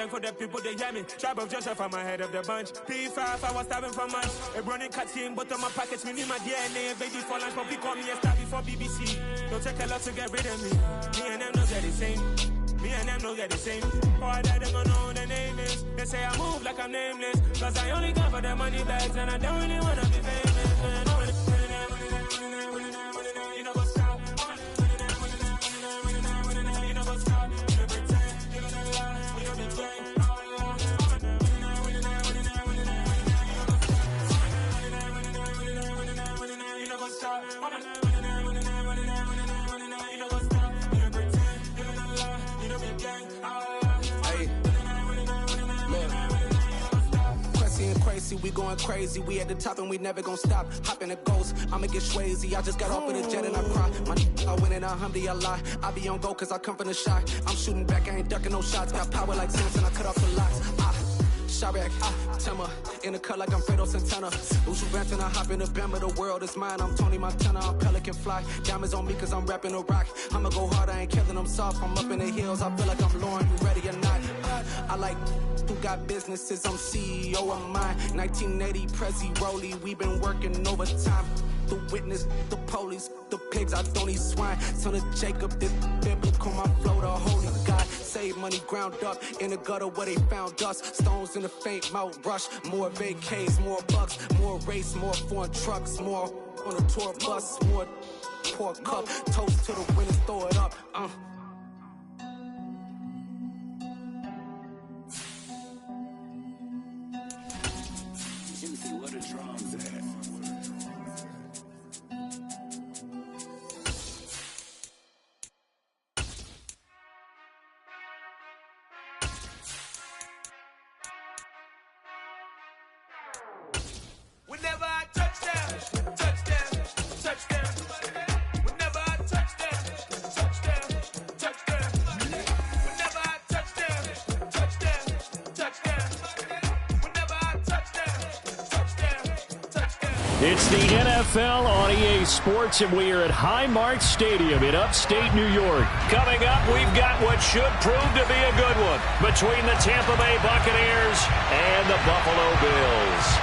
thank for the people they hear me. Tribe of Joseph, I'm ahead of the bunch. P5, I was starving for months. A running cutscene, but on my pockets, me need my DNA. Baby for lunch, but we call me a star before BBC. Don't take a lot to get rid of me. Me and them don't get the same. Me and them don't get the same. Boy, that they gonna know who the name is. They say I move like I'm nameless. Cause I only come for the money bags and I don't really wanna be famous. You know what's up? You know what's up? You pretend, you gonna lie, you don't be gang. You know what's up? We going crazy, we at the top and we never gonna stop. Hop in a ghost, I'ma get swayzy. I just got off of the jet and I cry. I win in a Humvee, I lie. I be on go cause I come from the shot. I'm shooting back, I ain't ducking no shots. Got power like Samson, I cut off the locks. Shabak, Tema, in the cut like I'm Fredo Santana. Who's you ranting? I hop in the Bama, the world is mine. I'm Tony Montana, I'm Pelican Fly. Diamonds on me cause I'm rapping a rock. I'ma go hard, I ain't killing them soft. I'm up in the hills, I feel like I'm Lauren, you ready or not? I like who got businesses, I'm CEO of mine. 1980 Prezi Rolly, we been working overtime. The witness, the police, the pigs, I don't eat swine. Son of Jacob, this biblical, my flow, the holy God. Save money ground up in the gutter where they found us. Stones in the faint mouth rush. More vacays, more bucks, more race, more foreign trucks, more on a tour bus, more pour cup. Toast to the winners, throw it up. Let me see what the drums at. Whenever I touchdown, touchdown, touchdown. Whenever I touchdown, touchdown, touchdown. Whenever I touchdown, touchdown, touchdown. Whenever I touchdown, touchdown, touchdown. It's the NFL on EA Sports, and we are at Highmark Stadium in upstate New York. Coming up, we've got what should prove to be a good one between the Tampa Bay Buccaneers and the Buffalo Bills.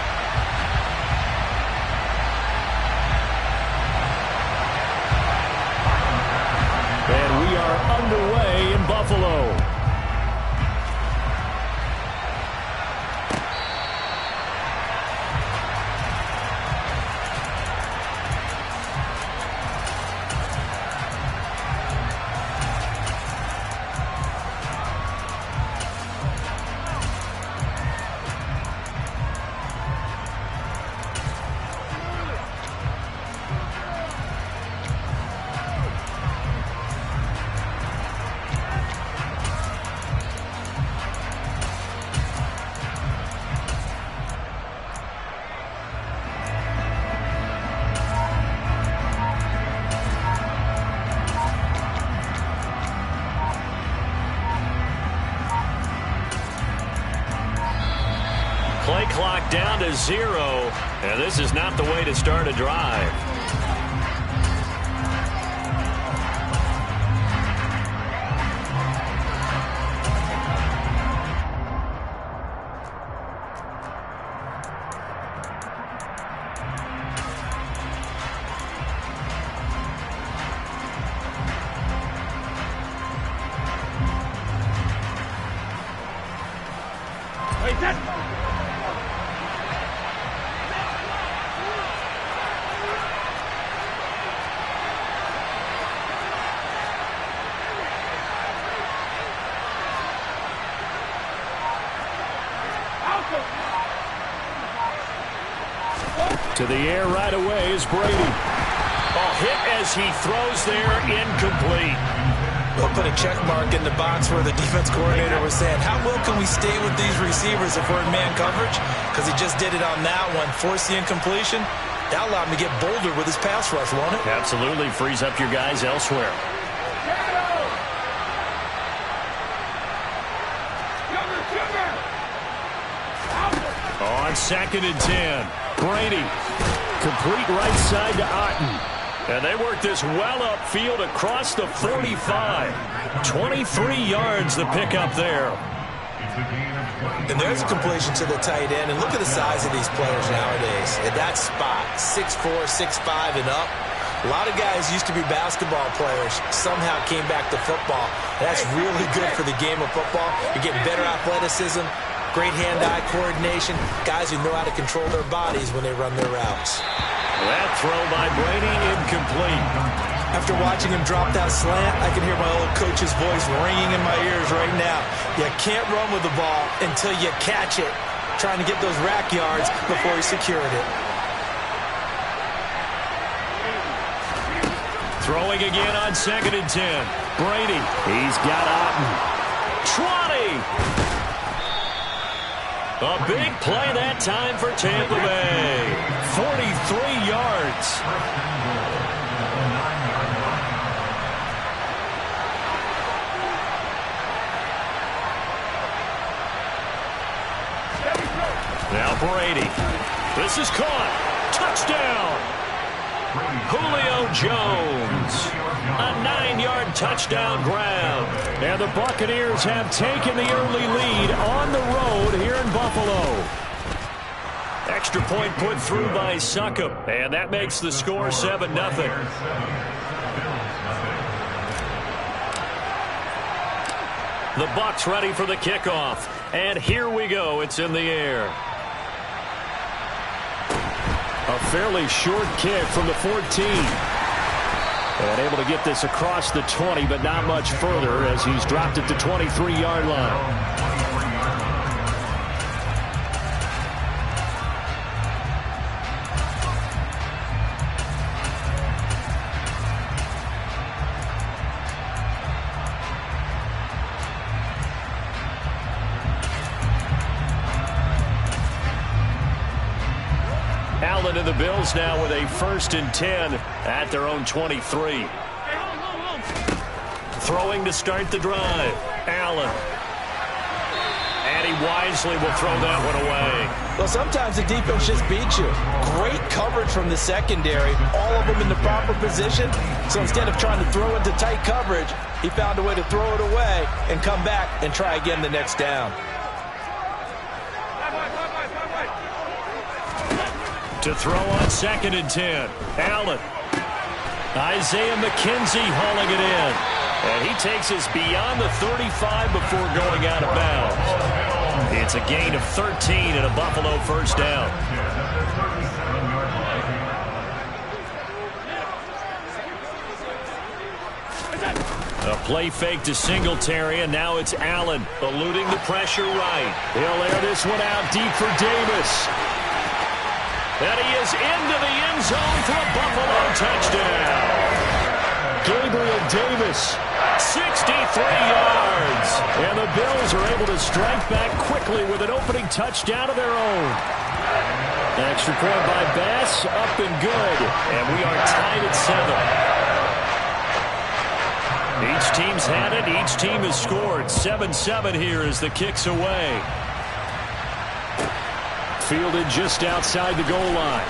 And we are underway in Buffalo. Play clock down to 0, and this is not the way to start a drive. To the air right away is Brady. Ball hit as he throws there, incomplete. We'll put a check mark in the box where the defense coordinator was saying, how well can we stay with these receivers if we're in man coverage? Because he just did it on that one, forced the incompletion. That allowed him to get bolder with his pass rush, won't it? Absolutely, frees up your guys elsewhere. On 2nd and 10, Brady, complete right side to Otten. And they work this well upfield across the 45. 23 yards the pickup there. And there's a completion to the tight end. And look at the size of these players nowadays. At that spot, 6'4", 6'5", and up. A lot of guys used to be basketball players, somehow came back to football. That's really good for the game of football. You're getting better athleticism, great hand-eye coordination, guys who know how to control their bodies when they run their routes. That throw by Brady incomplete. After watching him drop that slant, I can hear my old coach's voice ringing in my ears right now. You can't run with the ball until you catch it, trying to get those rack yards before he secured it. Throwing again on 2nd and 10. Brady, he's got Otten. 20! A big play that time for Tampa Bay. 43 yards. Now Brady. This is caught. Touchdown. Julio Jones. A 9-yard touchdown grab. And the Buccaneers have taken the early lead on the road here in Buffalo. Extra point put through by Succop. And that makes the score 7-0. The Bucs ready for the kickoff. And here we go. It's in the air. A fairly short kick from the 14. And able to get this across the 20, but not much further as he's dropped it to 23-yard line. Allen and the Bills now with a 1st and 10 at their own 23. Throwing to start the drive. Allen. And he wisely will throw that one away. Well, sometimes the defense just beats you. Great coverage from the secondary. All of them in the proper position. So instead of trying to throw into tight coverage, he found a way to throw it away and come back and try again the next down. To throw on 2nd and 10. Allen. Isaiah McKenzie hauling it in. And he takes us beyond the 35 before going out of bounds. It's a gain of 13 and a Buffalo 1st down. A play fake to Singletary, and now it's Allen eluding the pressure right. He'll air this one out deep for Davis. And he is into the end zone for a Buffalo touchdown. Gabriel Davis, 63 yards. And the Bills are able to strike back quickly with an opening touchdown of their own. Extra point by Bass, up and good. And we are tied at 7. Each team's had it. Each team has scored. 7-7 here as the kick's away. Fielded just outside the goal line.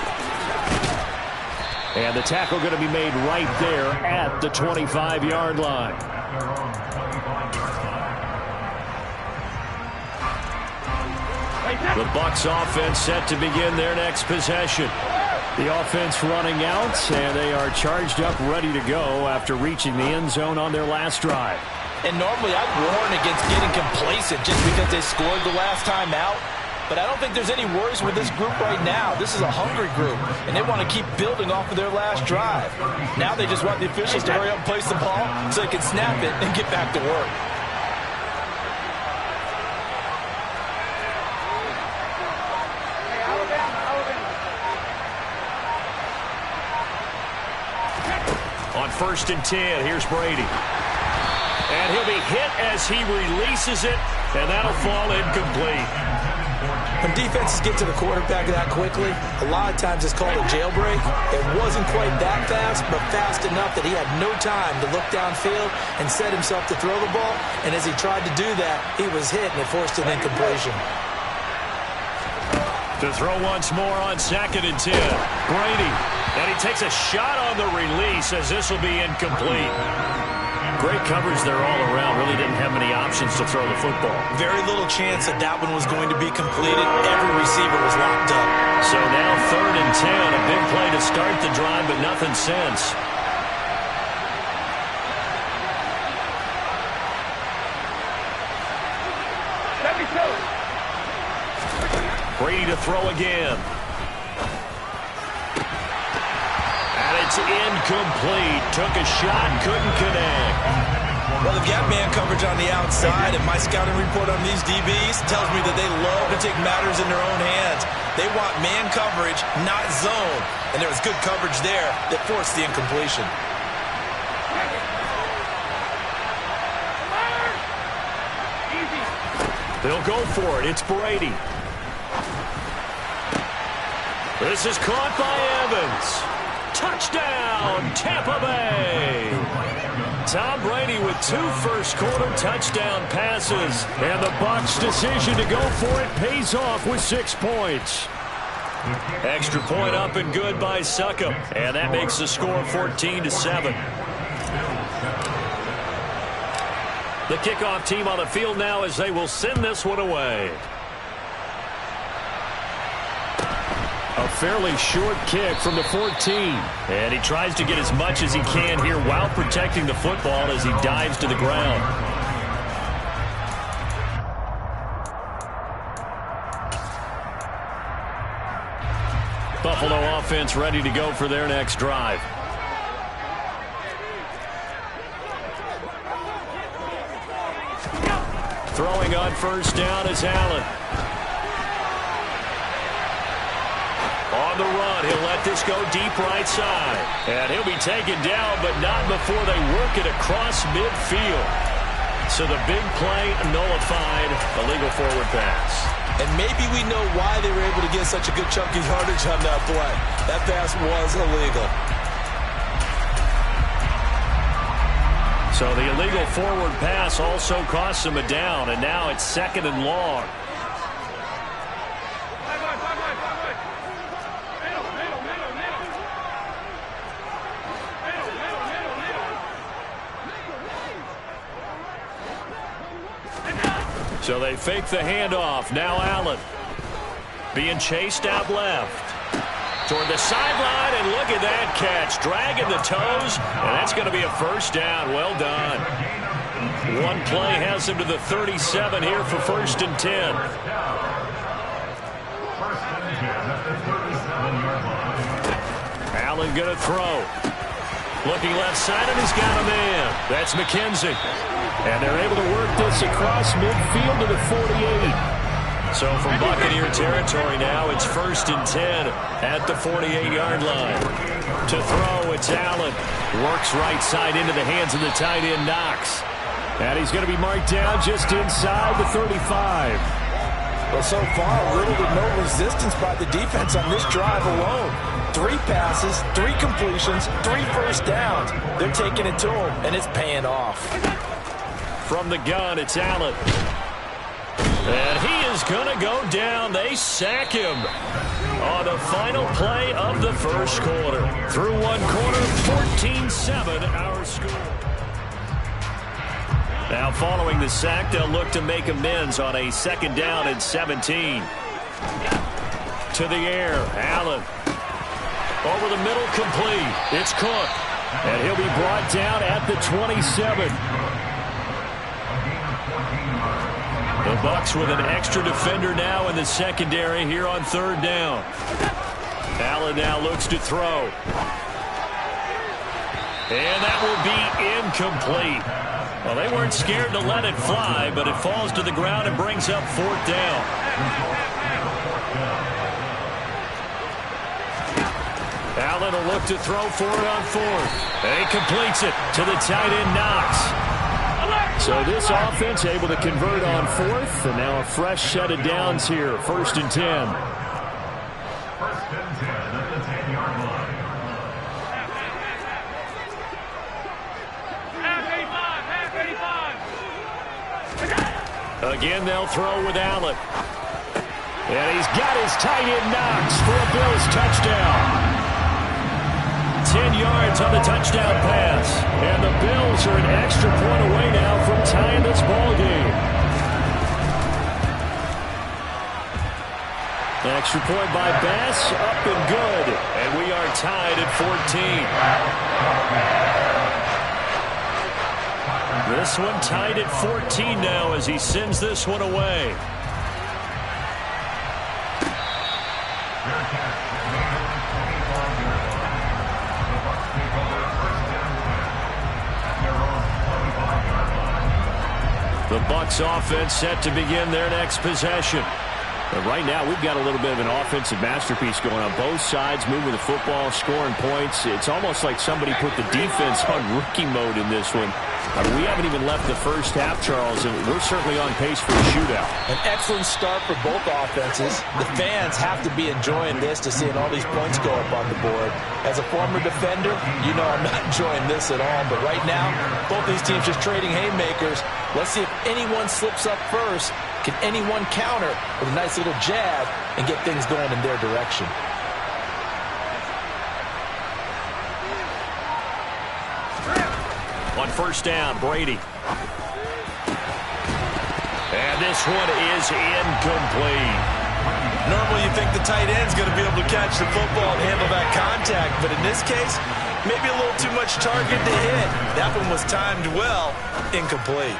And the tackle going to be made right there at the 25-yard line. The Bucs offense set to begin their next possession. The offense running out, and they are charged up, ready to go after reaching the end zone on their last drive. And normally I'd warn against getting complacent just because they scored the last time out. But I don't think there's any worries with this group right now. This is a hungry group, and they want to keep building off of their last drive. Now they just want the officials to hurry up and place the ball so they can snap it and get back to work. On 1st and 10, here's Brady. And he'll be hit as he releases it, and that'll fall incomplete. When defenses get to the quarterback that quickly, a lot of times it's called a jailbreak. It wasn't quite that fast, but fast enough that he had no time to look downfield and set himself to throw the ball. And as he tried to do that, he was hit, and it forced an incompletion. To throw once more on 2nd and 10. Brady. And he takes a shot on the release as this will be incomplete. Great coverage there all around. Really didn't have many options to throw the football. Very little chance that that one was going to be completed. Every receiver was locked up. So now 3rd and 10. A big play to start the drive, but nothing since. Brady to throw again. And it's incomplete. Took a shot, couldn't connect. Well, they've got man coverage on the outside, and my scouting report on these DBs tells me that they love to take matters in their own hands. They want man coverage, not zone. And there was good coverage there that forced the incompletion. They'll go for it. It's Brady. This is caught by Evans. Touchdown, Tampa Bay. Tom Brady with 2 first-quarter touchdown passes. And the Bucs' decision to go for it pays off with 6 points. Extra point up and good by Succop. And that makes the score 14-7. The kickoff team on the field now as they will send this one away. A fairly short kick from the 14. And he tries to get as much as he can here while protecting the football as he dives to the ground. Buffalo offense ready to go for their next drive. Throwing on first down is Allen. On the run, he'll let this go deep right side. And he'll be taken down, but not before they work it across midfield. So the big play nullified, illegal forward pass. And maybe we know why they were able to get such a good chunky yardage on that play. That pass was illegal. So the illegal forward pass also costs him a down, and now it's 2nd and long. So they fake the handoff. Now Allen being chased out left toward the sideline, and look at that catch, dragging the toes, and that's going to be a first down. Well done. One play has him to the 37 here for 1st and 10. Allen going to throw. Looking left side, and he's got a man. That's McKenzie. And they're able to work this across midfield to the 48. So from Buccaneer territory now, it's 1st and 10 at the 48-yard line. To throw, it's Allen. Works right side into the hands of the tight end, Knox. And he's going to be marked down just inside the 35. Well, so far, little to no resistance by the defense on this drive alone. 3 passes, 3 completions, 3 first downs. They're taking it to him, and it's paying off. From the gun, it's Allen. And he is going to go down. They sack him on the final play of the first quarter. Through one quarter, 14-7 our score. Now following the sack, they'll look to make amends on a 2nd down and 17. To the air, Allen. Over the middle, complete. It's Cook. And he'll be brought down at the 27. The Bucs with an extra defender now in the secondary here on 3rd down. Allen now looks to throw. And that will be incomplete. Well, they weren't scared to let it fly, but it falls to the ground and brings up 4th down. Allen will look to throw for it on 4th. And he completes it to the tight end, Knox. So this offense able to convert on 4th, and now a fresh set of downs here, 1st and 10. 1st and 10 at the 10-yard line. Again, they'll throw with Allen. And he's got his tight end Knox for a Bills touchdown. 10 yards on the touchdown pass. And the Bills are an extra point away now from tying this ball game. Extra point by Bass, up and good. And we are tied at 14. This one tied at 14 now as he sends this one away. The Bucs offense set to begin their next possession. But right now, we've got a little bit of an offensive masterpiece going on both sides, moving the football, scoring points. It's almost like somebody put the defense on rookie mode in this one. We haven't even left the first half, Charles, and we're certainly on pace for a shootout. An excellent start for both offenses. The fans have to be enjoying this to seeing all these points go up on the board. As a former defender, you know I'm not enjoying this at all. But right now, both these teams just trading haymakers. Let's see if anyone slips up first. Can anyone counter with a nice little jab and get things going in their direction? On first down, Brady. And this one is incomplete. Normally you think the tight end's going to be able to catch the football and handle that contact, but in this case, maybe a little too much target to hit. That one was timed well, incomplete.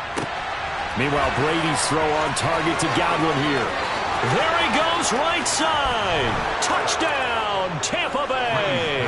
Meanwhile, Brady's throw on target to Godwin here. There he goes, right side. Touchdown, Tampa Bay.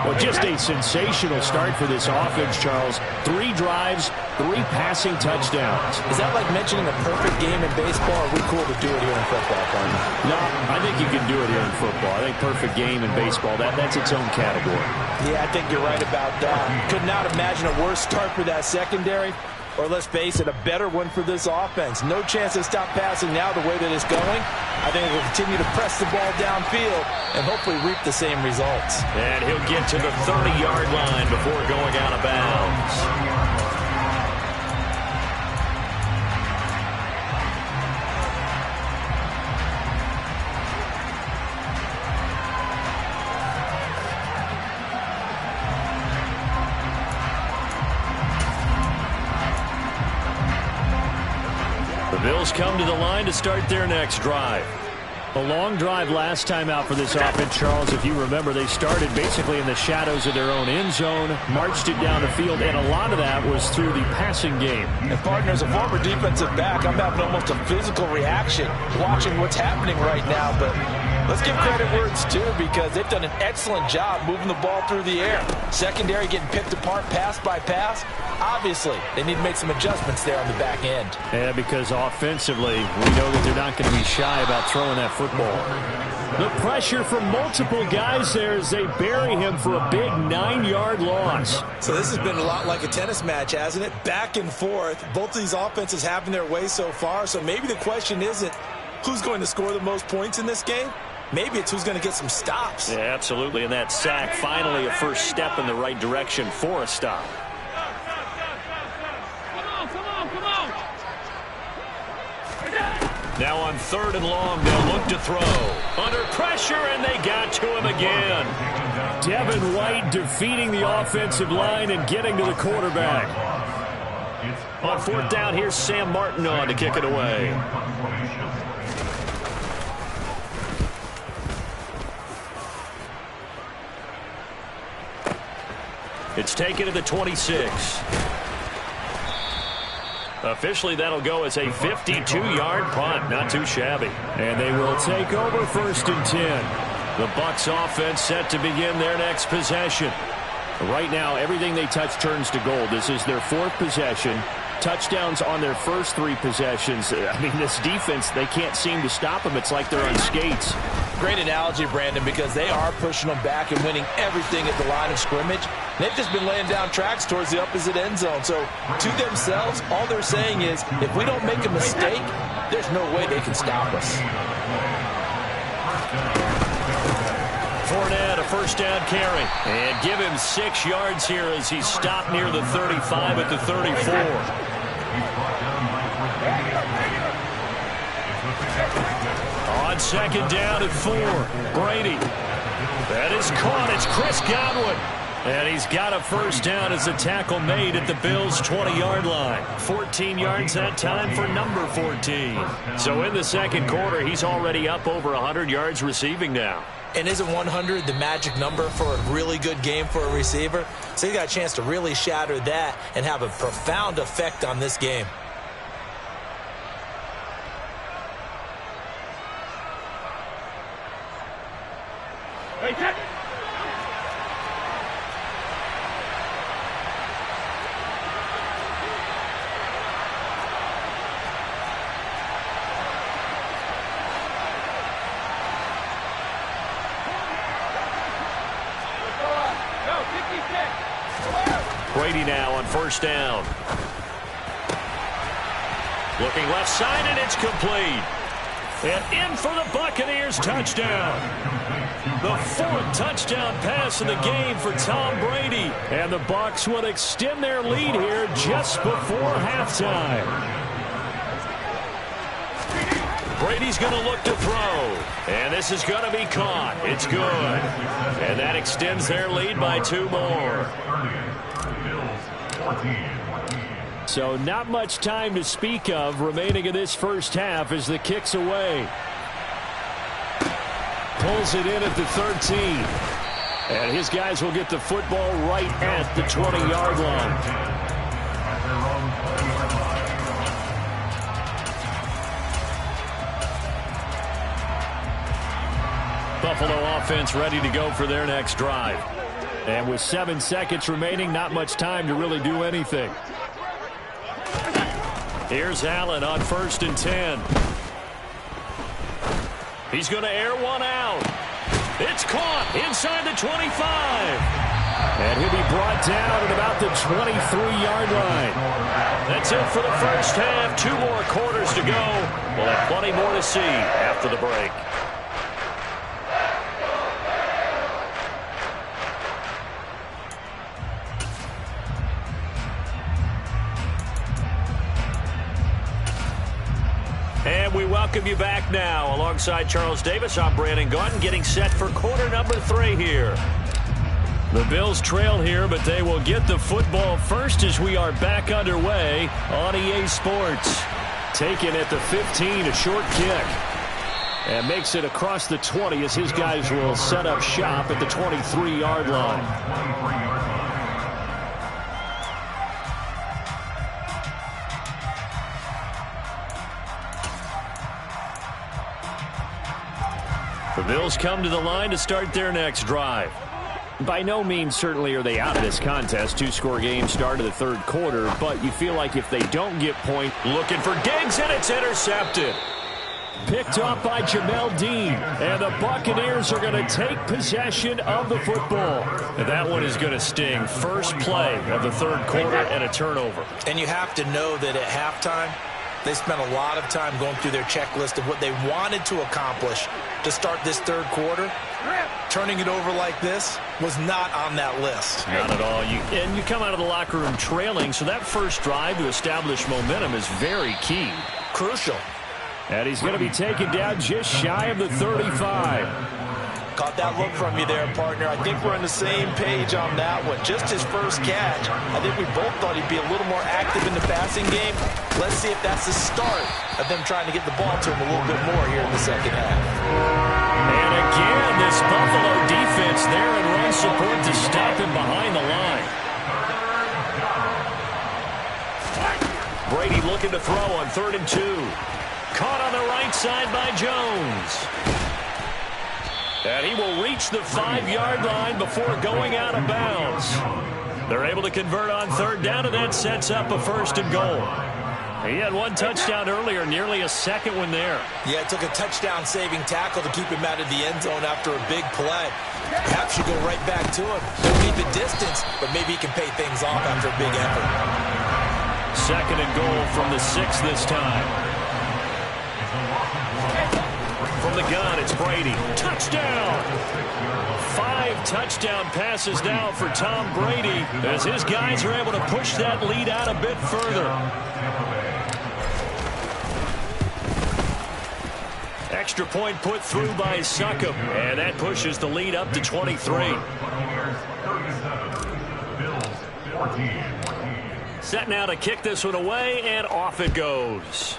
Well, just a sensational start for this offense, Charles. 3 drives, 3 passing touchdowns. Is that like mentioning a perfect game in baseball, or are we cool to do it here in football, partner? No, I think you can do it here in football. I think perfect game in baseball, that's its own category. Yeah, I think you're right about that. Could not imagine a worse start for that secondary, or let's face it, a better one for this offense. No chance to stop passing now the way that it's going. I think we'll continue to press the ball downfield and hopefully reap the same results. And he'll get to the 30-yard line before going out of bounds. The Bills come to the line to start their next drive. A long drive last time out for this offense, Charles. If you remember, they started basically in the shadows of their own end zone, marched it down the field, and a lot of that was through the passing game. And, partner, as a former defensive back, I'm having almost a physical reaction watching what's happening right now. But let's give credit where it's due, because they've done an excellent job moving the ball through the air. Secondary getting picked apart pass by pass. Obviously, they need to make some adjustments there on the back end. Yeah, because offensively, we know that they're not going to be shy about throwing that football. The pressure from multiple guys there as they bury him for a big 9-yard loss. So this has been a lot like a tennis match, hasn't it? Back and forth. Both of these offenses having their way so far. So maybe the question isn't who's going to score the most points in this game. Maybe it's who's going to get some stops. Yeah, absolutely. And that sack, finally a first step in the right direction for a stop. Now on 3rd and long, they'll look to throw. Under pressure, and they got to him again. Devin White defeating the offensive line and getting to the quarterback. On 4th down, here's Sam Martin on to kick it away. It's taken to the 26. Officially, that'll go as a 52-yard punt. Not too shabby. And they will take over 1st and 10. The Bucs offense set to begin their next possession. Right now, everything they touch turns to gold. This is their 4th possession. Touchdowns on their first 3 possessions. I mean, this defense, they can't seem to stop them. It's like they're on skates. Great analogy, Brandon, because they are pushing them back and winning everything at the line of scrimmage. They've just been laying down tracks towards the opposite end zone. So to themselves, all they're saying is, if we don't make a mistake, there's no way they can stop us. Fournette, a first down carry. And give him 6 yards here as he stopped near the 35 at the 34. On 2nd down at 4, Brady. That is caught. It's Chris Godwin. And he's got a first down as a tackle made at the Bills' 20-yard line. 14 yards that time for number 14. So in the second quarter, he's already up over 100 yards receiving now. And isn't 100 the magic number for a really good game for a receiver? So he's got a chance to really shatter that and have a profound effect on this game. Brady now on first down. Looking left side, and it's complete. And in for the Buccaneers touchdown. The fourth touchdown pass in the game for Tom Brady. And the Bucs will extend their lead here just before halftime. Brady's going to look to throw. And this is going to be caught. It's good. And that extends their lead by 2 more. So not much time to speak of remaining in this first half as the kick's away. Pulls it in at the 13. And his guys will get the football right at the 20-yard line. Buffalo offense ready to go for their next drive. And with 7 seconds remaining, not much time to really do anything. Here's Allen on first and 10. He's going to air one out. It's caught inside the 25. And he'll be brought down at about the 23-yard line. That's it for the first half. 2 more quarters to go. We'll have plenty more to see after the break. And we welcome you back now. Alongside Charles Davis, I'm Brandon Gaudin, getting set for quarter number 3 here. The Bills trail here, but they will get the football first as we are back underway on EA Sports. Taken at the 15, a short kick. And makes it across the 20 as his guys will set up shop at the 23-yard line. The Bills come to the line to start their next drive. By no means certainly are they out of this contest. 2-score game start of the third quarter, but you feel like if they don't get point, looking for Diggs, and it's intercepted. Picked off by Jamel Dean, and the Buccaneers are going to take possession of the football. And that one is going to sting. First play of the third quarter and a turnover. And you have to know that at halftime, they spent a lot of time going through their checklist of what they wanted to accomplish to start this third quarter. Turning it over like this was not on that list. Not at all. And you come out of the locker room trailing, so that first drive to establish momentum is very key. Crucial. And he's going to be taken down just shy of the 35. Caught that look from you there, partner. I think we're on the same page on that one. Just his first catch. I think we both thought he'd be a little more active in the passing game. Let's see if that's the start of them trying to get the ball to him a little bit more here in the second half. And again, this Buffalo defense there in run support to stop him behind the line. Brady looking to throw on 3rd and 2. Caught on the right side by Jones. And he will reach the 5-yard line before going out of bounds. They're able to convert on 3rd down, and that sets up a 1st and goal. He had 1 touchdown earlier, nearly a second one there. Yeah, it took a touchdown-saving tackle to keep him out of the end zone after a big play. Perhaps you go right back to him. He'll need the distance, but maybe he can pay things off after a big effort. 2nd and goal from the 6 this time. From the gun, it's Brady. Touchdown! 5 touchdown passes now for Tom Brady as his guys are able to push that lead out a bit further. extra point put through by Succop, and that pushes the lead up to 23. Set now to kick this one away, and off it goes.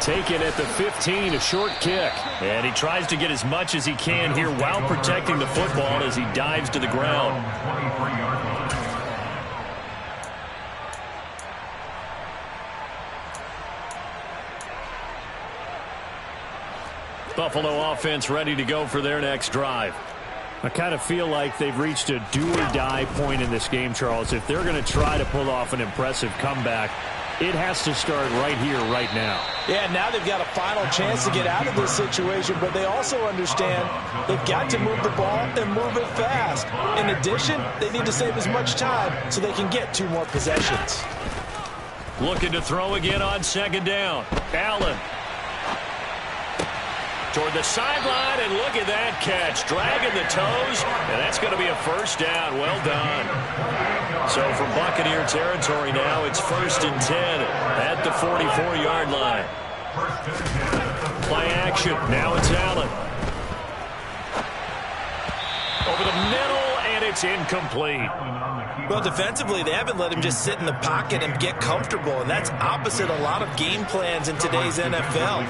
Taken at the 15, a short kick. And he tries to get as much as he can here while protecting the football as he dives to the ground. Buffalo offense ready to go for their next drive. I kind of feel like they've reached a do-or-die point in this game, Charles. If they're going to try to pull off an impressive comeback, it has to start right here, right now. Yeah, now they've got a final chance to get out of this situation, but they also understand they've got to move the ball and move it fast. In addition, they need to save as much time so they can get 2 more possessions. Looking to throw again on second down. Allen. Toward the sideline, and look at that catch. Dragging the toes, and that's going to be a first down. Well done. So from Buccaneer territory now, it's 1st and 10 at the 44-yard line. Play action. Now it's Allen. Over the middle, and it's incomplete. Well, defensively, they haven't let him just sit in the pocket and get comfortable, and that's opposite a lot of game plans in today's NFL.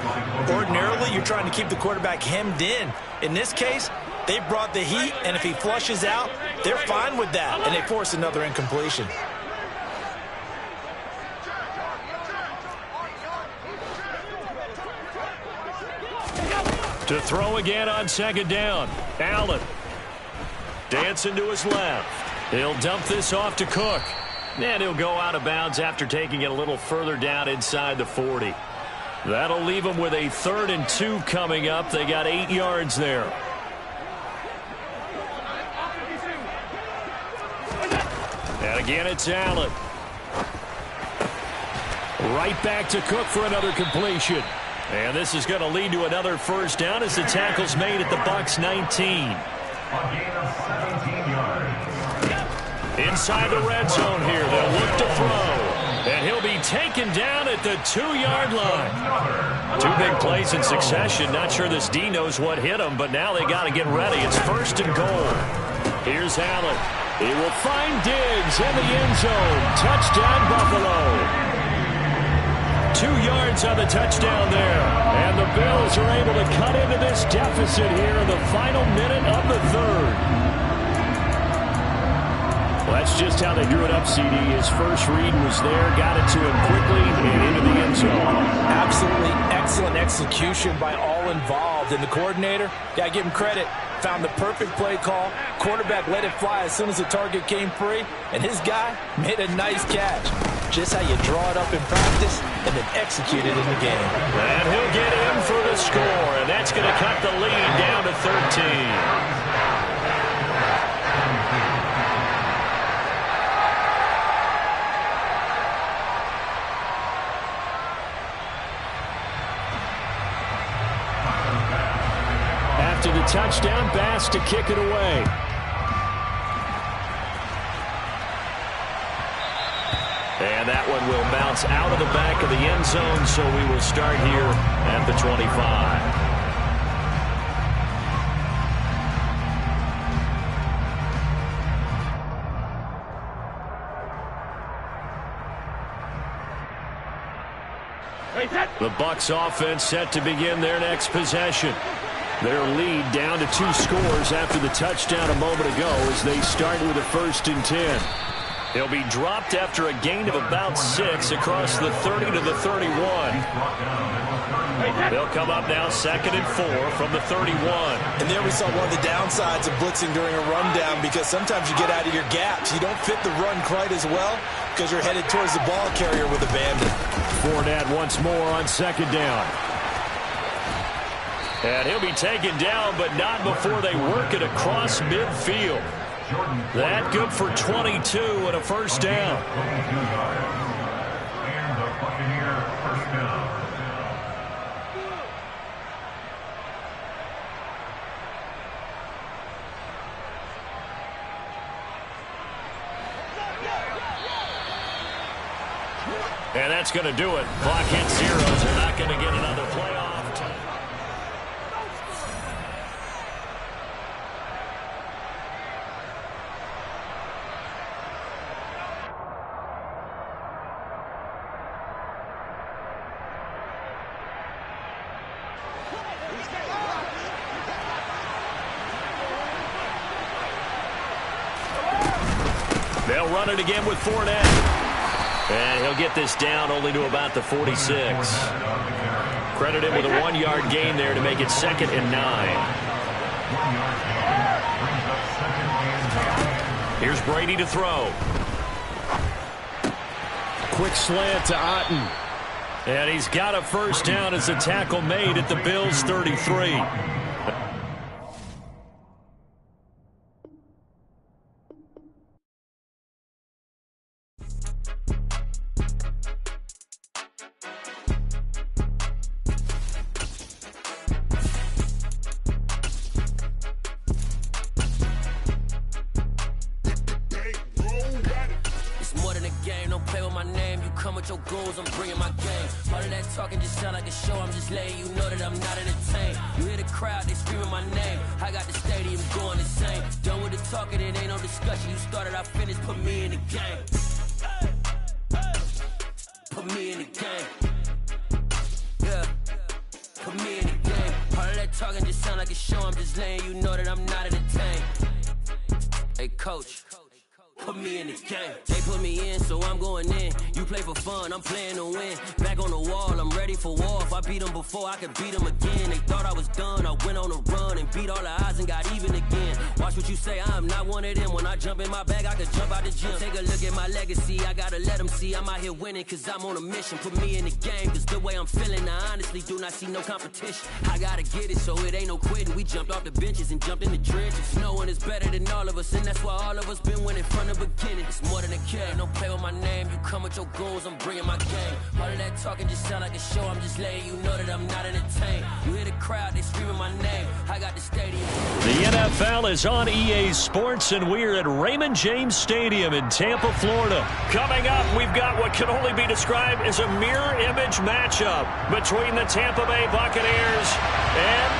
Ordinarily, you're trying to keep the quarterback hemmed in. In this case, they brought the heat, and if he flushes out, they're fine with that, and they force another incompletion. To throw again on second down. Allen. Dancing to his left. He'll dump this off to Cook. And he'll go out of bounds after taking it a little further down inside the 40. That'll leave him with a 3rd and 2 coming up. They got 8 yards there. And again, it's Allen. Right back to Cook for another completion. And this is going to lead to another first down as the tackle's made at the Bucs 19. A gain of 17 yards. Inside the red zone here, they'll look to throw. And he'll be taken down at the 2-yard line. 2 big plays in succession. Not sure this D knows what hit him, but now they got to get ready. It's 1st and goal. Here's Allen. He will find Diggs in the end zone. Touchdown, Buffalo. 2 yards on the touchdown there. And the Bills are able to cut into this deficit here in the final minute of the 3rd. Well, that's just how they drew it up, CD. His first read was there, got it to him quickly, and into the end zone. Absolutely excellent execution by all involved. And the coordinator, got to give him credit, found the perfect play call. Quarterback let it fly as soon as the target came free, and his guy made a nice catch. Just how you draw it up in practice and then execute it in the game. And he'll get in for the score, and that's going to cut the lead down to 13. After the touchdown, Bass to kick it away. And that one will bounce out of the back of the end zone, so we will start here at the 25. The Bucs offense set to begin their next possession. Their lead down to 2 scores after the touchdown a moment ago as they start with a 1st and 10. He'll be dropped after a gain of about 6 across the 30 to the 31. They'll come up now 2nd and 4 from the 31. And there we saw one of the downsides of blitzing during a rundown, because sometimes you get out of your gaps. You don't fit the run quite as well because you're headed towards the ball carrier with abandon. Fournette once more on 2nd down. And he'll be taken down, but not before they work it across midfield. That good for 22 and a first down. And the Buccaneer first down. And that's going to do it. Clock hits zeros. They're not going to get another playoff time. They'll run it again with Fournette. And he'll get this down only to about the 46. Credit him with a 1-yard gain there to make it 2nd and 9. Here's Brady to throw. Quick slant to Otten. And he's got a first down as the tackle made at the Bills' 33. Your goals, I'm bringing my game. All of that talking just sound like a show. I'm just letting you know that I'm not entertained. You hear the crowd, they screaming my name. I got the stadium going insane. Done with the talking, it ain't no discussion. You started, I finished, put me in the game. Put me in the game. Yeah, put me in the game. All of that talking just sound like a show. I'm just letting you know that I'm not entertained. Hey, coach. Put me in the game. They put me in, so I'm going in. You play for fun, I'm playing to win. Back on the wall, I'm ready for war. If I beat them before, I could beat them again. They thought I was done, I went on a run and beat all the odds and got even again. Watch what you say, I'm not one of them. When I jump in my bag, I could jump out the gym. Take a look at my legacy, I gotta let them see I'm out here winning, cause I'm on a mission. Put me in the game, cause the way I'm feeling, I honestly do not see no competition. I gotta get it, so it ain't no quitting. We jumped off the benches and jumped in the trenches. No one is better than all of us, and that's why all of us been winning from the beginning. It's more than a game, don't play with my name. You come with your goals, I'm bringing my game. All of that talking just sound like a show. I'm just letting you know that I'm not entertained. You hear the crowd, they screaming my name. I got the stadium. The NFL is on EA Sports, and we're at Raymond James Stadium in Tampa, Florida. Coming up, we've got what can only be described as a mirror image matchup between the Tampa Bay Buccaneers and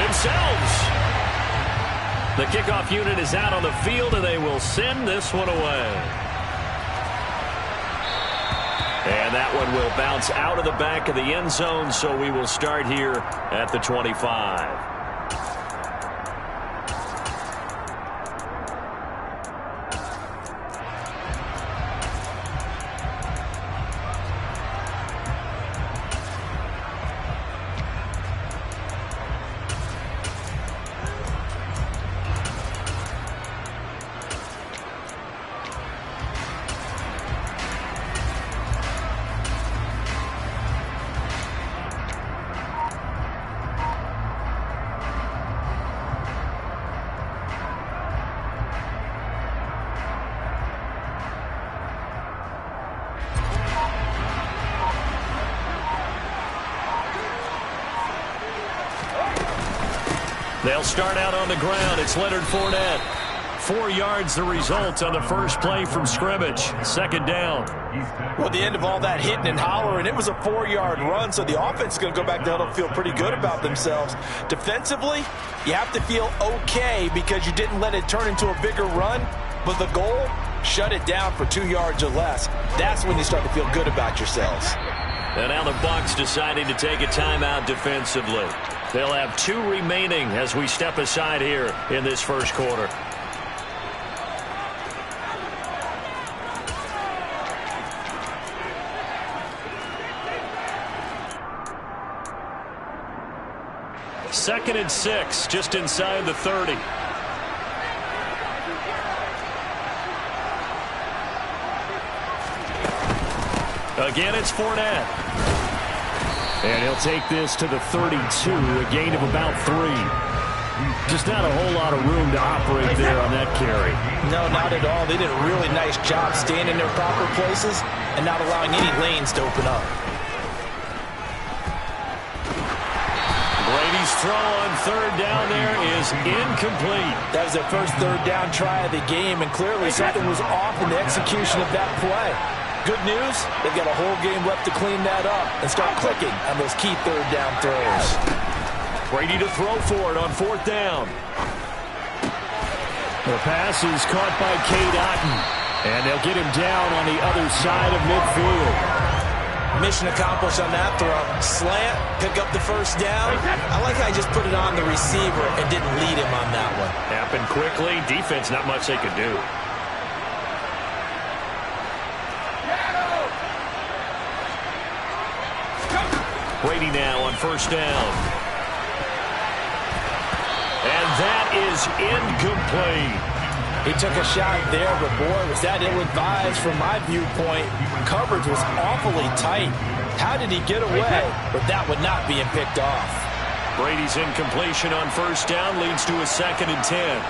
themselves. The kickoff unit is out on the field, and they will send this one away. And that one will bounce out of the back of the end zone, so we will start here at the 25. They'll start out on the ground. It's Leonard Fournette. 4 yards the result on the first play from scrimmage. 2nd down. Well, the end of all that hitting and hollering, it was a 4-yard run, so the offense is going to go back to huddle and feel pretty good about themselves. Defensively, you have to feel okay because you didn't let it turn into a bigger run, but the goal, shut it down for 2 yards or less. That's when you start to feel good about yourselves. And now the Bucs deciding to take a timeout defensively. They'll have 2 remaining as we step aside here in this first quarter. Second and 6, just inside the 30. Again, it's Fournette. And he'll take this to the 32, a gain of about 3. Just not a whole lot of room to operate there on that carry. No, not at all. They did a really nice job staying in their proper places and not allowing any lanes to open up. Brady's throw on 3rd down there is incomplete. That was their first 3rd down try of the game, and clearly something was off in the execution of that play. good news, they've got a whole game left to clean that up and start clicking on those key third down throws. Brady to throw for it on 4th down. The pass is caught by Cade Otton, and they'll get him down on the other side of midfield. Mission accomplished on that throw. Slant, pick up the first down. I like how he just put it on the receiver and didn't lead him on that one. Happened quickly. Defense, not much they could do. Brady now on 1st down. And that is incomplete. He took a shot there, but boy, was that ill-advised from my viewpoint. Coverage was awfully tight. How did he get away with that one not being picked off? Brady's incompletion on 1st down leads to a 2nd and 10.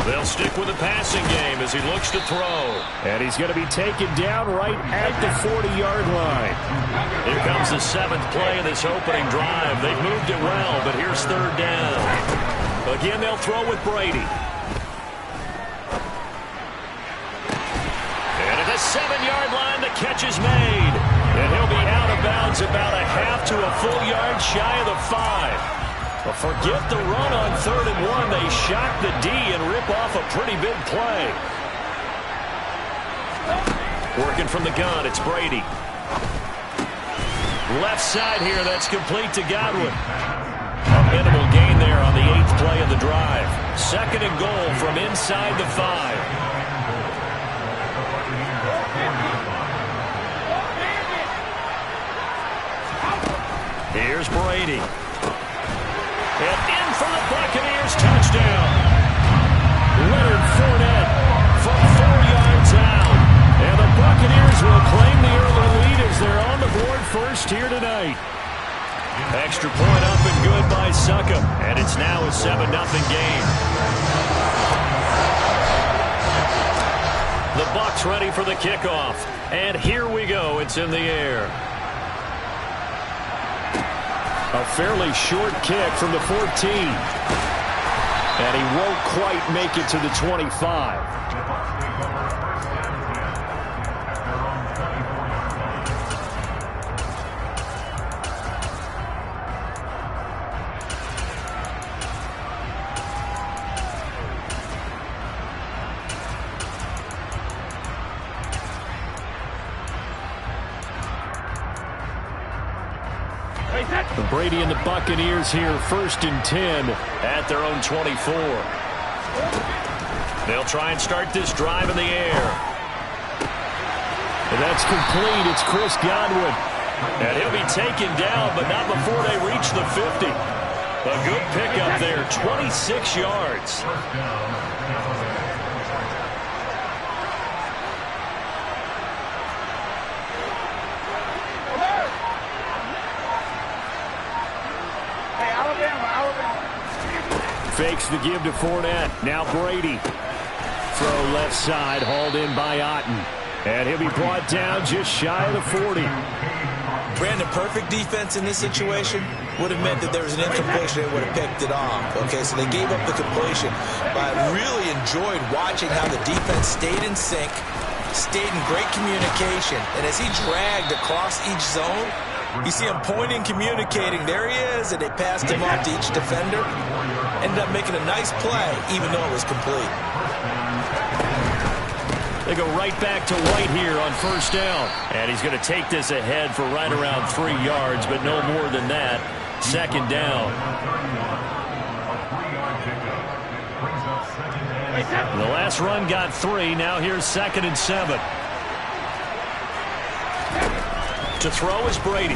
They'll stick with the passing game as he looks to throw. And he's going to be taken down right at the 40-yard line. Here comes the 7th play of this opening drive. They've moved it well, but here's 3rd down. Again, they'll throw with Brady. And at the 7-yard line, the catch is made. And he'll be out of bounds about a half to a full yard shy of the 5. But forget the run on 3rd and 1. They shock the D and rip off a pretty big play. Working from the gun, it's Brady. Left side here, that's complete to Godwin. A minimal gain there on the 8th play of the drive. 2nd and goal from inside the 5. Here's Brady. And in for the Buccaneers, touchdown. Leonard Fournette from 4 yards out. And the Buccaneers will claim the early lead as they're on the board first here tonight. Extra point up and good by Succop. And it's now a 7-0 game. The Bucs ready for the kickoff. And here we go. It's in the air. A fairly short kick from the 14. And he won't quite make it to the 25. Brady and the Buccaneers here, 1st and 10 at their own 24. They'll try and start this drive in the air. And that's complete. It's Chris Godwin. And he'll be taken down, but not before they reach the 50. A good pickup there, 26 yards. Fakes the give to Fournette. Now Brady. Throw left side, hauled in by Otton. And he'll be brought down just shy of the 40. Brandon, perfect defense in this situation would have meant that there was an incompletion and would have picked it off. Okay, so they gave up the completion. But I really enjoyed watching how the defense stayed in sync, stayed in great communication. And as he dragged across each zone, you see him pointing, communicating. There he is, and they passed him off to each defender. Ended up making a nice play, even though it was complete. They go right back to White here on 1st down. And he's going to take this ahead for right around 3 yards, but no more than that. 2nd down. The last run got 3. Now here's 2nd and 7. To throw is Brady.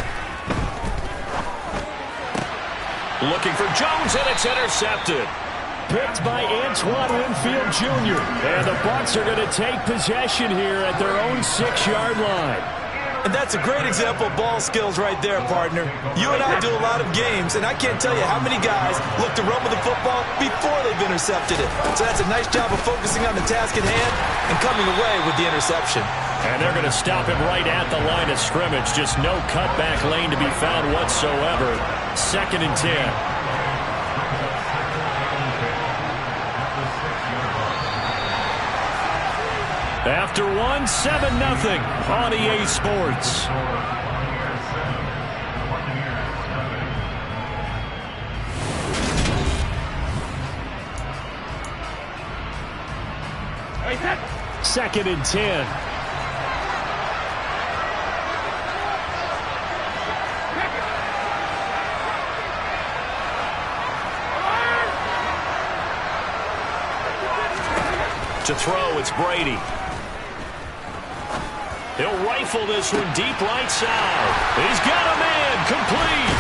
Looking for Jones, and it's intercepted. Picked by Antoine Winfield Jr. And the Bucs are going to take possession here at their own 6-yard line. And that's a great example of ball skills right there, partner. You and I do a lot of games, and I can't tell you how many guys look to run with the football before they've intercepted it. So that's a nice job of focusing on the task at hand and coming away with the interception. And they're going to stop him right at the line of scrimmage. Just no cutback lane to be found whatsoever. 2nd and 10. After one, 7-0 on EA Sports. Second and 10. To throw, it's Brady. He'll rifle this one deep right side. He's got a man, complete.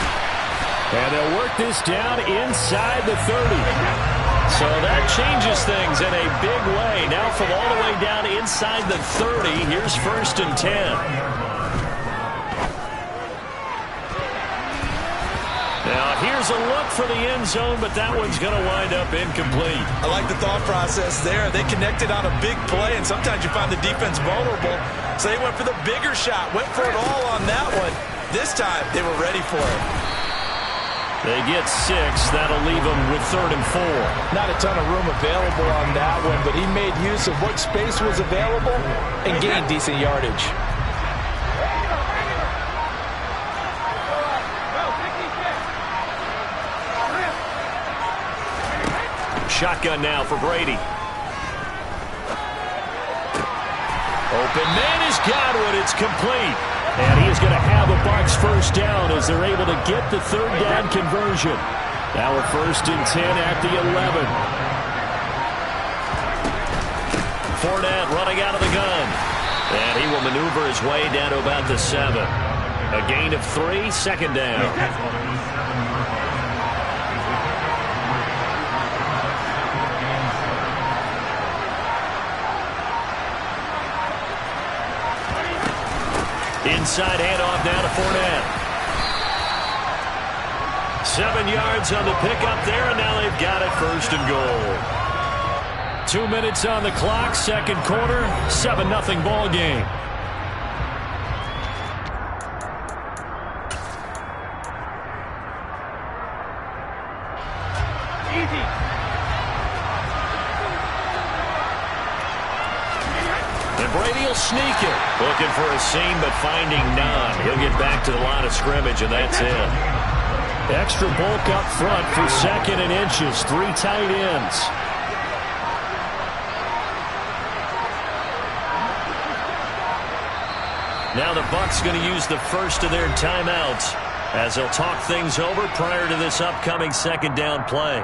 And they'll work this down inside the 30. So that changes things in a big way. Now from all the way down inside the 30, here's 1st and 10. Now here's a look for the end zone, but that one's going to wind up incomplete. I like the thought process there. They connected on a big play, and sometimes you find the defense vulnerable. So they went for the bigger shot, went for it all on that one. This time, they were ready for it. They get 6. That'll leave them with 3rd and 4. Not a ton of room available on that one, but he made use of what space was available and gained decent yardage. Shotgun now for Brady. Open man is Godwin. It's complete. And he is going to have a Bucs first down as they're able to get the 3rd down conversion. Now a 1st and 10 at the 11. Fournette running out of the gun. And he will maneuver his way down to about the 7. A gain of 3, 2nd down. Inside handoff now to Fournette. 7 yards on the pickup there, and now they've got it 1st and goal. 2 minutes on the clock, 2nd quarter, 7-0 ball game. Brady will sneak it. Looking for a seam, but finding none. He'll get back to the line of scrimmage, and that's it. Extra bulk up front for 2nd and inches. 3 tight ends. Now the Bucs going to use the first of their timeouts as they'll talk things over prior to this upcoming 2nd down play.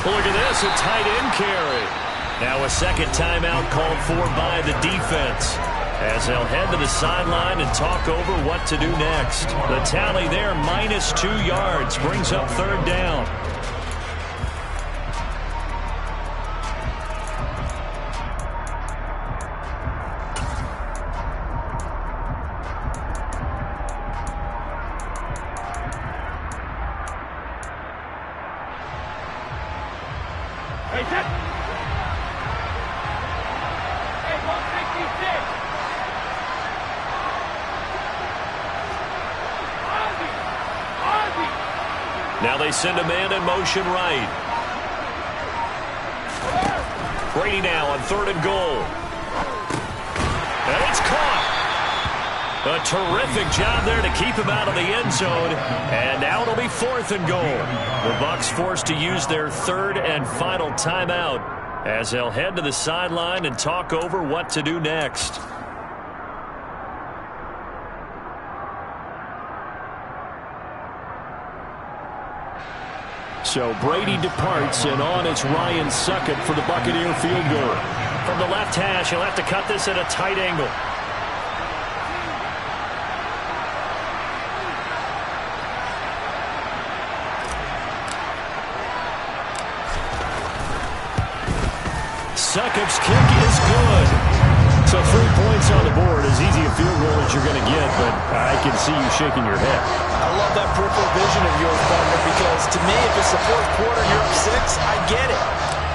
Look at this, a tight end carry. Now a 2nd timeout called for by the defense as they'll head to the sideline and talk over what to do next. The tally there, -2 yards, brings up 3rd down. Now they send a man in motion right. Brady now on 3rd and goal. And it's caught. A terrific job there to keep him out of the end zone. And now it'll be 4th and goal. The Bucs forced to use their 3rd and final timeout as they'll head to the sideline and talk over what to do next. So Brady departs, and on it's Ryan Succop for the Buccaneer field goal. From the left hash, he'll have to cut this at a tight angle. Tips kick is good. So 3 points on the board, as easy a field goal as you're going to get, but I can see you shaking your head. I love that peripheral vision of yours, Butler, because to me, if it's the fourth quarter and you're up 6, I get it.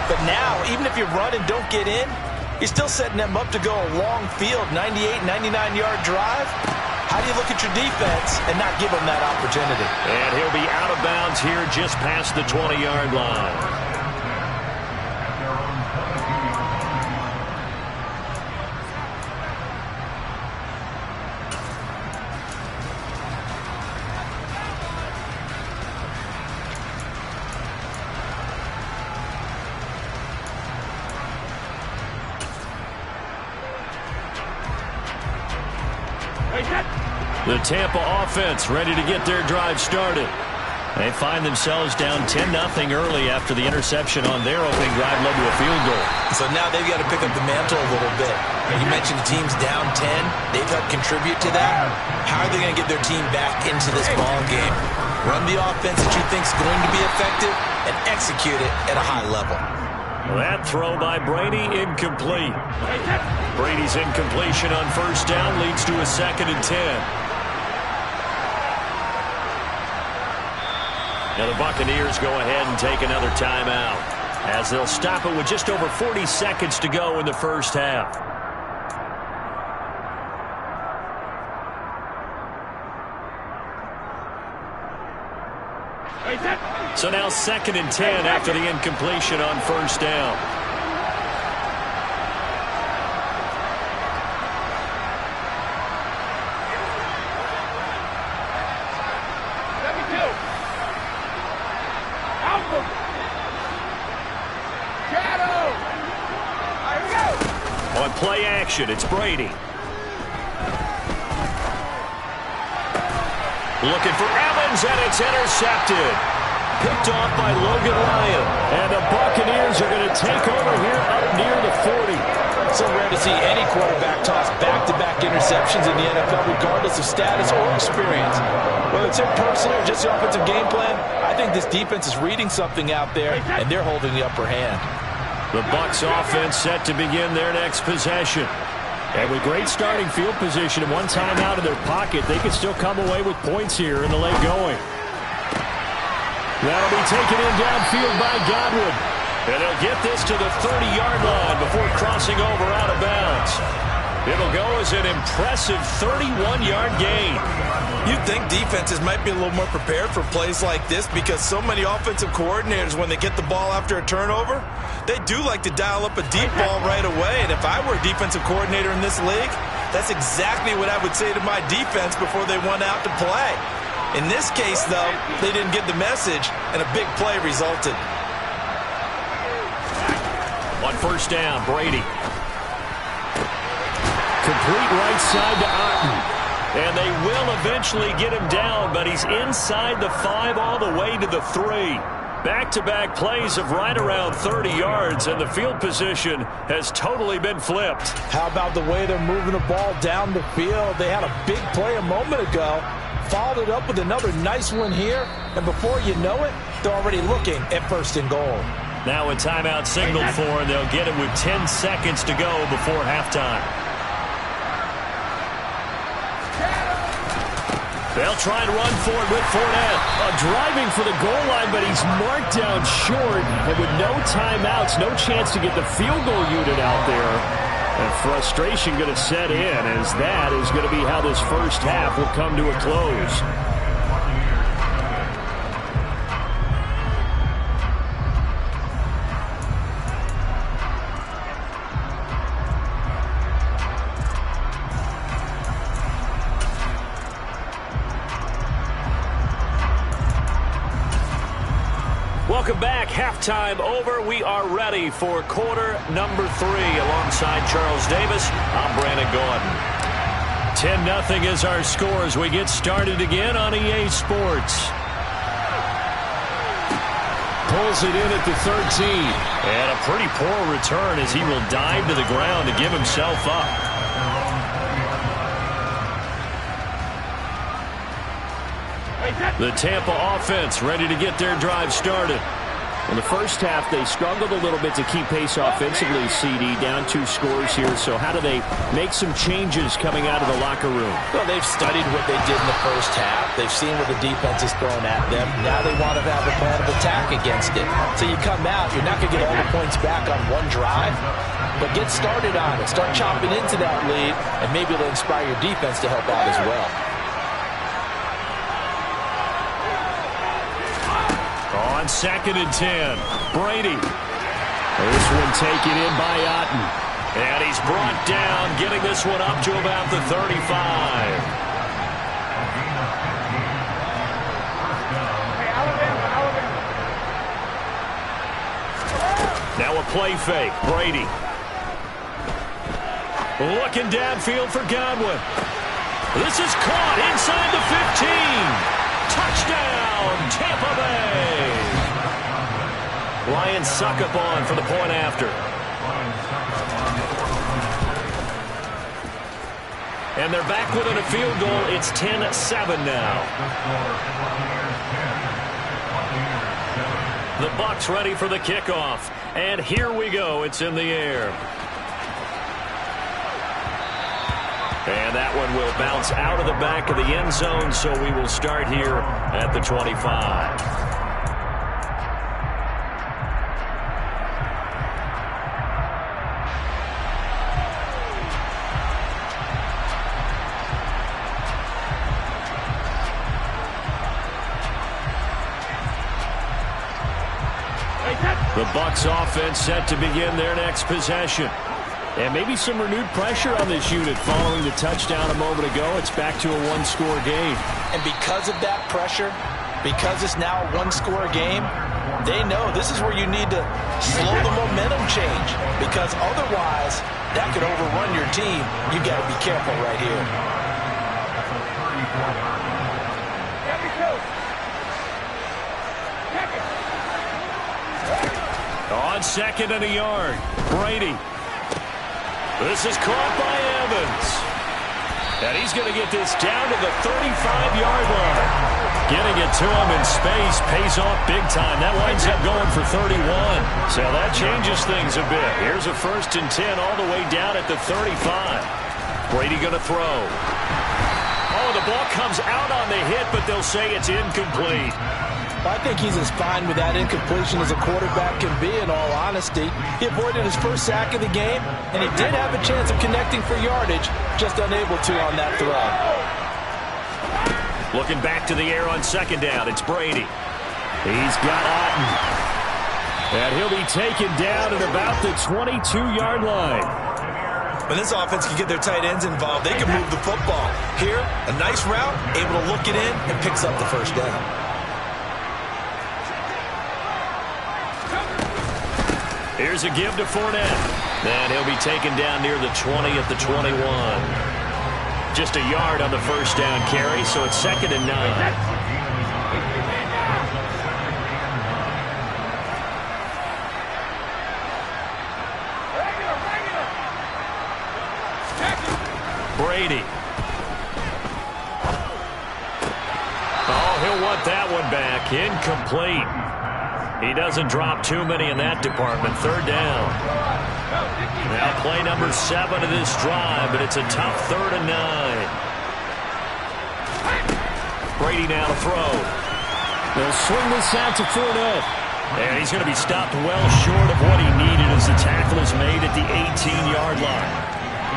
But now, even if you run and don't get in, you're still setting them up to go a long field, 98, 99-yard drive. How do you look at your defense and not give them that opportunity? And he'll be out of bounds here just past the 20-yard line. The Tampa offense ready to get their drive started. They find themselves down 10-0 early after the interception on their opening drive led to a field goal. So now they've got to pick up the mantle a little bit. You mentioned the team's down 10. They've helped contribute to that. How are they going to get their team back into this ball game? Run the offense that you think is going to be effective and execute it at a high level. That throw by Brady incomplete. Brady's incompletion on first down leads to a 2nd and 10. Now the Buccaneers go ahead and take another timeout as they'll stop it with just over 40 seconds to go in the first half. So now 2nd and 10 after the incompletion on first down. On play action, it's Brady. Looking for Evans, and it's intercepted. Picked off by Logan Ryan. And the Buccaneers are going to take over here up near the 40. So rare to see any quarterback toss back-to-back interceptions in the NFL, regardless of status or experience. Whether it's impersonal or just the offensive game plan, I think this defense is reading something out there, and they're holding the upper hand. The Bucs offense set to begin their next possession. And with great starting field position and one time out of their pocket, they can still come away with points here in the late going. That'll be taken in downfield by Godwin. And they'll get this to the 30-yard line before crossing over out of bounds. It'll go as an impressive 31-yard gain. You'd think defenses might be a little more prepared for plays like this because so many offensive coordinators, when they get the ball after a turnover, they do like to dial up a deep ball right away. And if I were a defensive coordinator in this league, that's exactly what I would say to my defense before they went out to play. In this case, though, they didn't get the message, and a big play resulted. On first down, Brady. Complete right side to Otten. And they will eventually get him down, but he's inside the 5 all the way to the 3. Back-to-back plays of right around 30 yards, and the field position has totally been flipped. How about the way they're moving the ball down the field? They had a big play a moment ago, followed it up with another nice one here, and before you know it, they're already looking at 1st and goal. Now a timeout signaled for, and they'll get it with 10 seconds to go before halftime. They'll try and run for it with Fournette. Driving for the goal line, but he's marked down short. And with no timeouts, no chance to get the field goal unit out there. And frustration going to set in, as that is going to be how this first half will come to a close. Welcome back. Halftime over. We are ready for quarter number 3. Alongside Charles Davis, I'm Brandon Gordon. 10-0 is our score as we get started again on EA Sports. Pulls it in at the 13. And a pretty poor return as he will dive to the ground to give himself up. The Tampa offense ready to get their drive started. In the first half, they struggled a little bit to keep pace offensively, CD, down 2 scores here. So how do they make some changes coming out of the locker room? Well, they've studied what they did in the first half. They've seen what the defense is throwing at them. Now they want to have a plan of attack against it. So you come out, you're not going to get all the points back on one drive, but get started on it. Start chopping into that lead, and maybe it'll inspire your defense to help out as well. On 2nd and 10, Brady. This one taken in by Otten. And he's brought down, getting this one up to about the 35. Now a play fake. Brady. Looking downfield for Godwin. This is caught inside the 15. Touchdown, Tampa Bay. Lions suck up on for the point after. And they're back within a field goal. It's 10-7 now. The Bucs ready for the kickoff. And here we go. It's in the air. And that one will bounce out of the back of the end zone, so we will start here at the 25. The Bucs offense set to begin their next possession. And maybe some renewed pressure on this unit following the touchdown a moment ago. It's back to a 1-score game. And because of that pressure, because it's now a 1-score game, they know this is where you need to slow the momentum change. Because otherwise, that could overrun your team. You got to be careful right here. On 2nd and a yard, Brady. This is caught by Evans. And he's going to get this down to the 35-yard line. Getting it to him in space pays off big time. That winds up going for 31. So that changes things a bit. Here's a 1st and 10 all the way down at the 35. Brady going to throw. Oh, the ball comes out on the hit, but they'll say it's incomplete. I think he's as fine with that incompletion as a quarterback can be, in all honesty. He avoided his first sack of the game, and he did have a chance of connecting for yardage, just unable to on that throw. Looking back to the air on 2nd down, it's Brady. He's got Otten. And he'll be taken down at about the 22-yard line. When this offense can get their tight ends involved, they can move the football. Here, a nice route, able to look it in, and picks up the first down. Here's a give to Fournette. And he'll be taken down near the 20 at the 21. Just a yard on the first down carry, so it's 2nd and 9. Brady. Oh, he'll want that one back. Incomplete. He doesn't drop too many in that department. 3rd down. Now play number 7 of this drive, but it's a tough 3rd and 9. Brady now to throw. They'll swing this out to Fournette. And he's going to be stopped well short of what he needed as the tackle is made at the 18-yard line.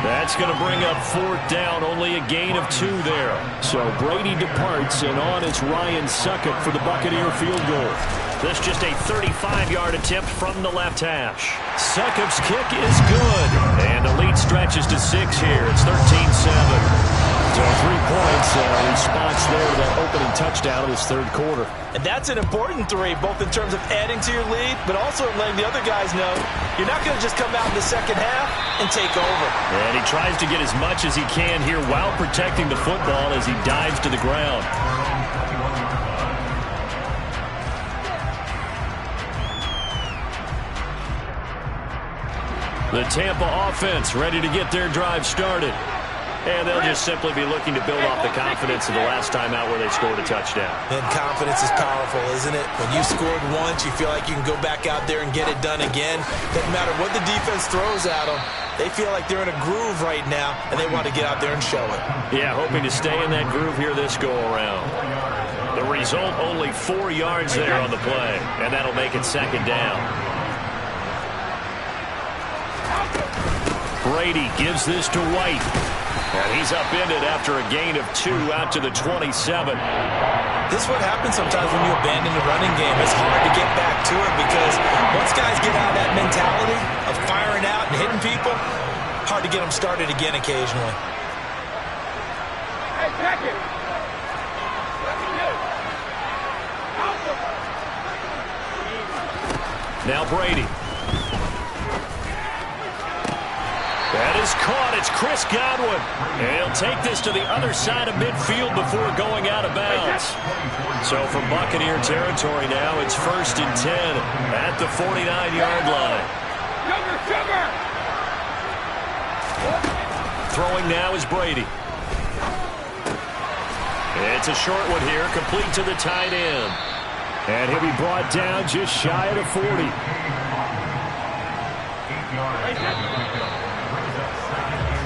That's going to bring up 4th down, only a gain of 2 there. So Brady departs, and on is Ryan Succop for the Buccaneer field goal. This just a 35-yard attempt from the left hash. Succop's kick is good, and the lead stretches to 6 here. It's 13-7. So 3 points response there to that opening touchdown in this 3rd quarter. And that's an important 3, both in terms of adding to your lead, but also letting the other guys know you're not going to just come out in the second half and take over. And he tries to get as much as he can here while protecting the football as he dives to the ground. The Tampa offense ready to get their drive started. And they'll just simply be looking to build off the confidence of the last time out where they scored a touchdown. And confidence is powerful, isn't it? When you scored once, you feel like you can go back out there and get it done again. Doesn't matter what the defense throws at them. They feel like they're in a groove right now, and they want to get out there and show it. Yeah, hoping to stay in that groove here this go-around. The result, only 4 yards there on the play, and that'll make it second down. Brady gives this to White. And he's upended after a gain of 2 out to the 27. This is what happens sometimes when you abandon the running game. It's hard to get back to it because once guys get out of that mentality of firing out and hitting people, hard to get them started again occasionally. Hey, check it. Now Brady. That is caught. It's Chris Godwin. And he'll take this to the other side of midfield before going out of bounds. So from Buccaneer territory now, it's 1st and 10 at the 49-yard line. Sugar! Throwing now is Brady. It's a short one here, complete to the tight end. And he'll be brought down just shy of the 40.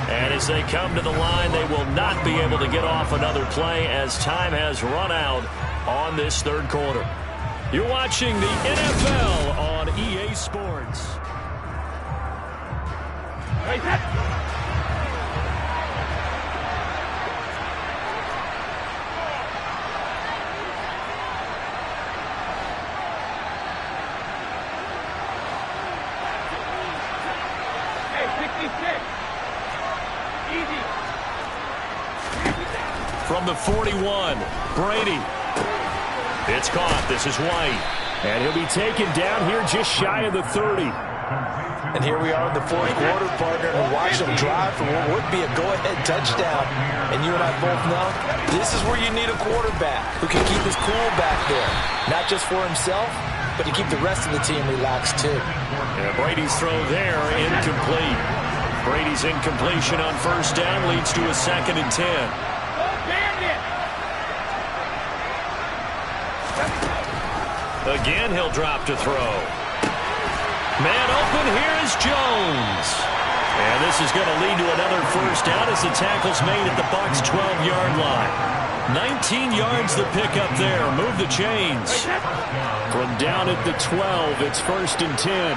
And as they come to the line, they will not be able to get off another play as time has run out on this third quarter. You're watching the NFL on EA Sports. From the 41, Brady. It's caught. This is White. And he'll be taken down here just shy of the 30. And here we are in the fourth quarter, partner, and watch them drive for what would be a go-ahead touchdown. And you and I both know this is where you need a quarterback who can keep his cool back there. Not just for himself, but to keep the rest of the team relaxed too. And Brady's throw there, incomplete. Brady's incompletion on first down leads to a 2nd and 10. Again, he'll drop to throw. Man open, here is Jones. And this is going to lead to another first down as the tackle's made at the Bucs' 12-yard line. 19 yards the pickup there. Move the chains. From down at the 12, it's 1st and 10.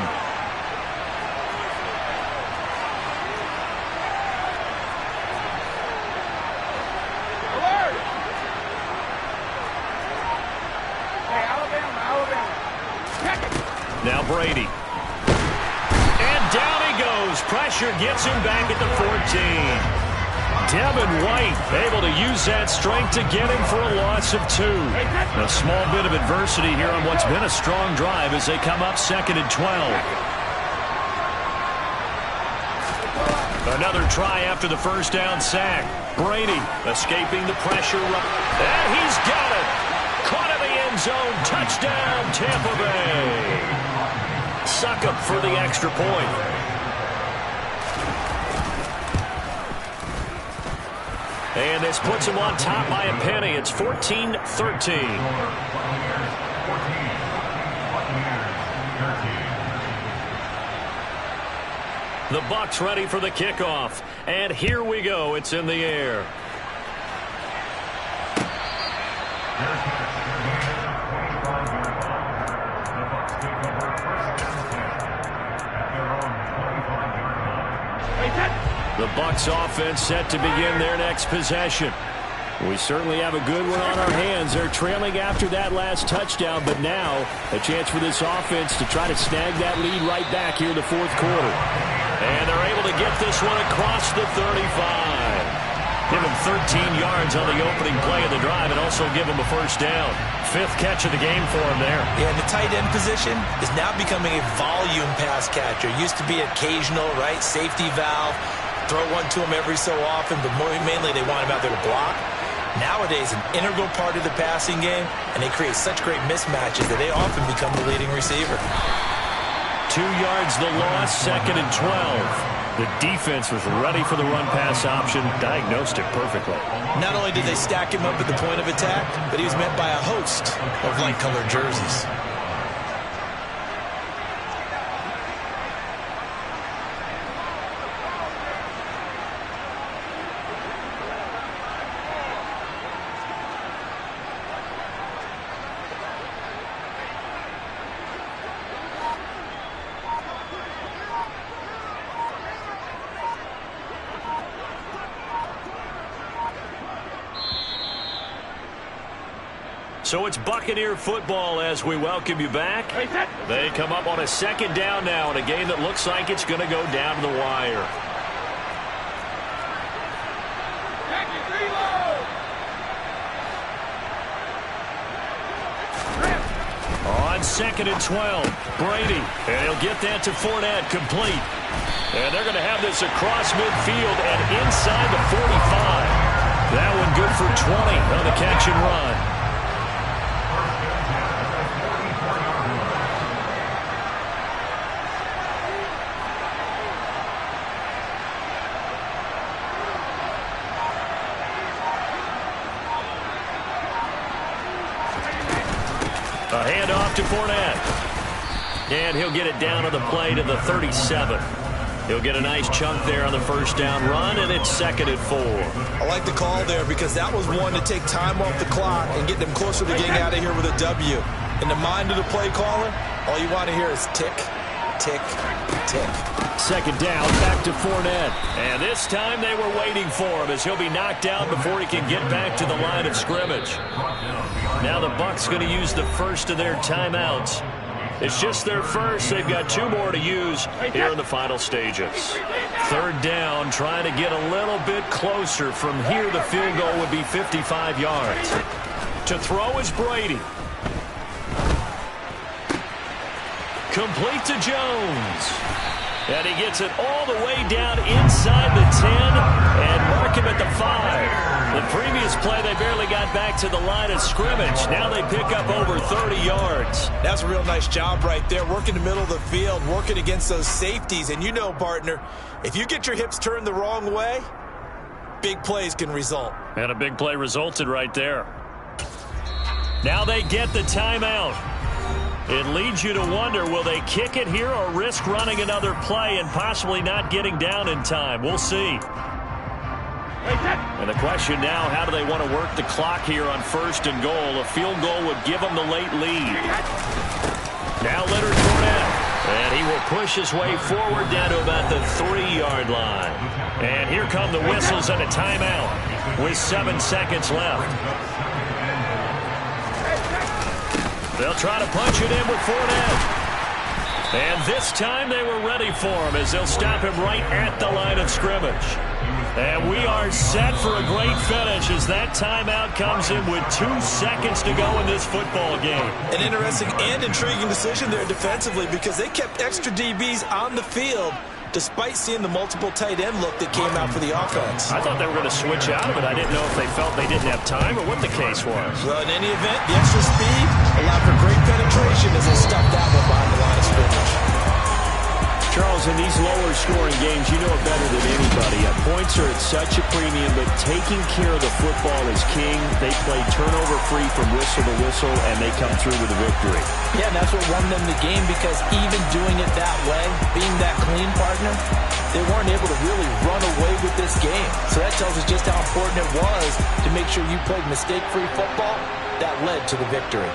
Now Brady. And down he goes. Pressure gets him back at the 14. Devin White able to use that strength to get him for a loss of 2. A small bit of adversity here on what's been a strong drive as they come up 2nd and 12. Another try after the first down sack. Brady escaping the pressure. And he's got it. Caught in the end zone. Touchdown, Tampa Bay. Suck up for the extra point. And this puts him on top by a penny. It's 14-13. The Bucs ready for the kickoff. And here we go. It's in the air. The Bucs offense set to begin their next possession. We certainly have a good one on our hands. They're trailing after that last touchdown, but now a chance for this offense to try to snag that lead right back here in the fourth quarter. And they're able to get this one across the 35. Give him 13 yards on the opening play of the drive and also give him a first down. 5th catch of the game for him there. Yeah, and the tight end position is now becoming a volume pass catcher. Used to be occasional, right? Safety valve. Throw one to him every so often, but mainly they want him out there to block. Nowadays, an integral part of the passing game, and they create such great mismatches that they often become the leading receiver. 2 yards the loss, 2nd and 12. The defense was ready for the run-pass option, diagnosed it perfectly. Not only did they stack him up at the point of attack, but he was met by a host of light-colored jerseys. So it's Buccaneer football as we welcome you back. They come up on a second down now in a game that looks like it's going to go down to the wire. On 2nd and 12, Brady, and he'll get that to Fournette, complete. And they're going to have this across midfield and inside the 45. That one good for 20 on the catch and run. A handoff to Fournette. And he'll get it down to the play to the 37. He'll get a nice chunk there on the first down run, and it's 2nd and 4. I like the call there because that was one to take time off the clock and get them closer to getting out of here with a W. In the mind of the play caller, all you want to hear is tick, tick, tick. 2nd down, back to Fournette. And this time they were waiting for him as he'll be knocked down before he can get back to the line of scrimmage. Now the Bucs going to use the first of their timeouts. It's just their first. They've got 2 more to use here in the final stages. 3rd down, trying to get a little bit closer. From here, the field goal would be 55 yards. To throw is Brady. Complete to Jones. And he gets it all the way down inside the 10 and mark him at the 5. The previous play, they barely got back to the line of scrimmage. Now they pick up over 30 yards. That's a real nice job right there, working the middle of the field, working against those safeties. And you know, partner, if you get your hips turned the wrong way, big plays can result. And a big play resulted right there. Now they get the timeout. It leads you to wonder, will they kick it here or risk running another play and possibly not getting down in time? We'll see. And the question now, how do they want to work the clock here on 1st and goal? A field goal would give them the late lead. Now Leonard Fournette. And he will push his way forward down to about the 3-yard line. And here come the whistles and a timeout with 7 seconds left. They'll try to punch it in with Fournette. And this time they were ready for him as they'll stop him right at the line of scrimmage. And we are set for a great finish as that timeout comes in with 2 seconds to go in this football game. An interesting and intriguing decision there defensively because they kept extra DBs on the field despite seeing the multiple tight end look that came out for the offense. I thought they were going to switch out of it. I didn't know if they felt they didn't have time or what the case was. Well, in any event, the extra speed allowed for great penetration as they stuffed that one behind the line of scrimmage. Charles, in these lower-scoring games, you know it better than anybody. Points are at such a premium, but taking care of the football is king. They play turnover-free from whistle to whistle, and they come through with a victory. Yeah, and that's what won them the game because even doing it that way, being that clean partner, they weren't able to really run away with this game. So that tells us just how important it was to make sure you played mistake-free football. That led to the victory.